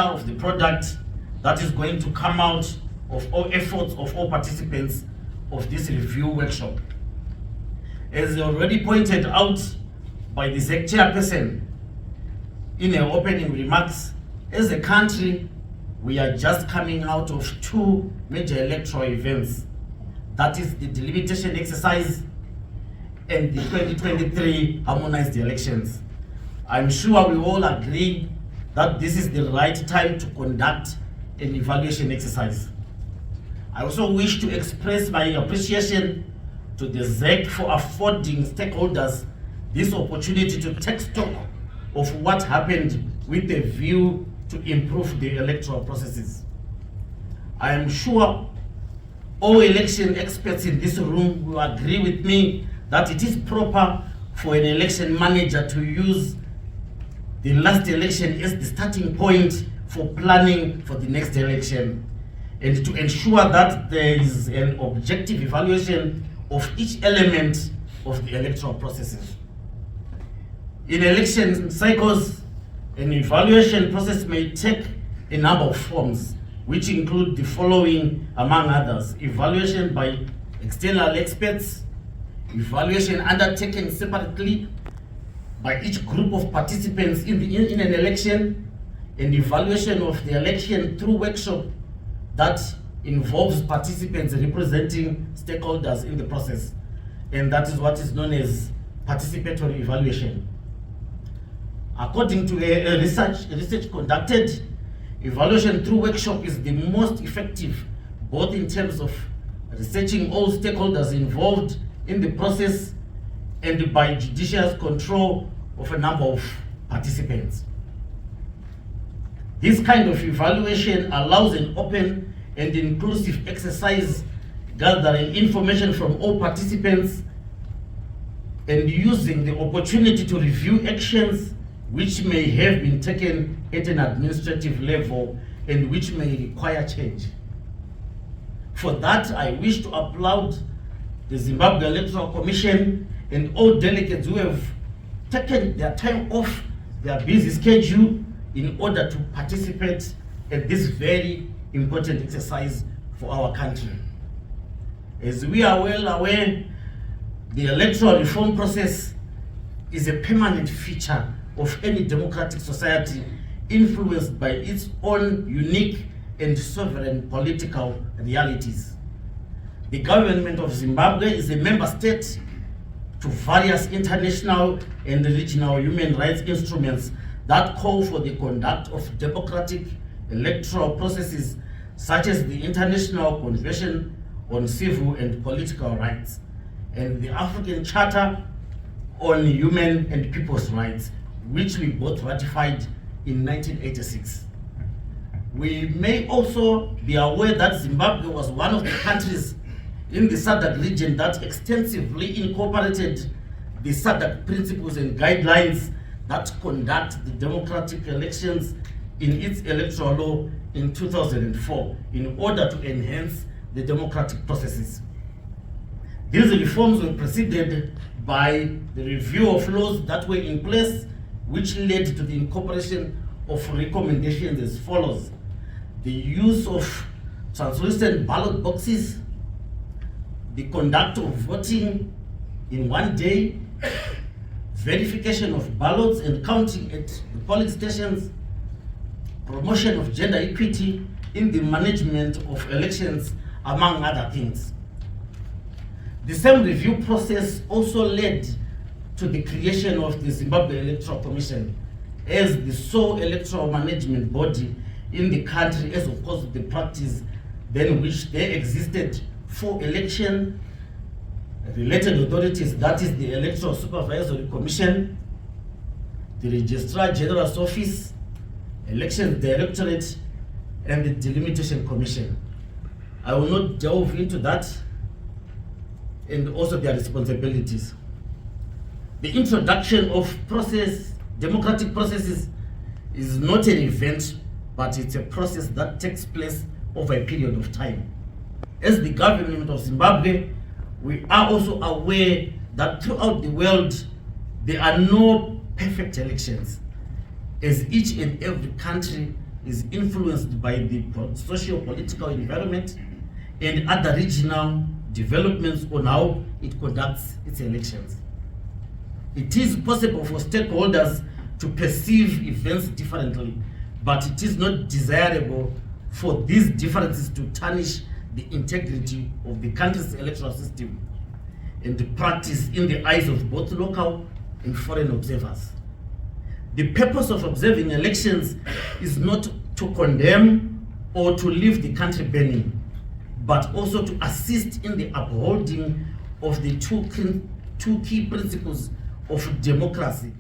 of the product that is going to come out of all efforts of all participants of this review workshop. As already pointed out by the ZEC chairperson in her opening remarks, as a country, we are just coming out of two major electoral events. That is the delimitation exercise and the 2023 harmonized elections. I'm sure we all agree that this is the right time to conduct an evaluation exercise. I also wish to express my appreciation to the ZEC for affording stakeholders this opportunity to take stock of what happened with a view to improve the electoral processes. I am sure all election experts in this room will agree with me that it is proper for an election manager to use the last election as the starting point for planning for the next election, and to ensure that there is an objective evaluation of each element of the electoral processes. In election cycles, an evaluation process may take a number of forms, which include the following, among others: evaluation by external experts, evaluation undertaken separately by each group of participants in an election, and evaluation of the election through workshop that involves participants representing stakeholders in the process, and that is what is known as participatory evaluation. According to a research conducted, evaluation through workshop is the most effective, both in terms of researching all stakeholders involved in the process and by judicious control of a number of participants. This kind of evaluation allows an open and inclusive exercise, gathering information from all participants and using the opportunity to review actions which may have been taken at an administrative level and which may require change. For that, I wish to applaud the Zimbabwe Electoral Commission and all delegates who have taken their time off their busy schedule in order to participate at this very important exercise for our country. As we are well aware, the electoral reform process is a permanent feature of any democratic society influenced by its own unique and sovereign political realities. The government of Zimbabwe is a member state to various international and regional human rights instruments that call for the conduct of democratic electoral processes, such as the International Convention on Civil and Political Rights and the African Charter on Human and People's Rights, which we both ratified in 1986. We may also be aware that Zimbabwe was one of the countries in the SADC region that extensively incorporated the SADC principles and guidelines that conduct the democratic elections in its electoral law in 2004 in order to enhance the democratic processes. These reforms were preceded by the review of laws that were in place, which led to the incorporation of recommendations as follows: the use of translucent ballot boxes, the conduct of voting in one day, verification of ballots and counting at the polling stations, promotion of gender equity in the management of elections, among other things. The same review process also led to the creation of the Zimbabwe Electoral Commission as the sole electoral management body in the country, as opposed to the practice then which there existed for election related authorities, that is the Electoral Supervisory Commission, the Registrar General's Office, Elections Directorate, and the Delimitation Commission. I will not delve into that and also their responsibilities. The introduction of democratic processes is not an event, but it's a process that takes place over a period of time. As the government of Zimbabwe, we are also aware that throughout the world, there are no perfect elections, as each and every country is influenced by the socio-political environment and other regional developments on how it conducts its elections. It is possible for stakeholders to perceive events differently, but it is not desirable for these differences to tarnish the integrity of the country's electoral system and the practice in the eyes of both local and foreign observers. The purpose of observing elections is not to condemn or to leave the country burning, but also to assist in the upholding of the two key principles of democracy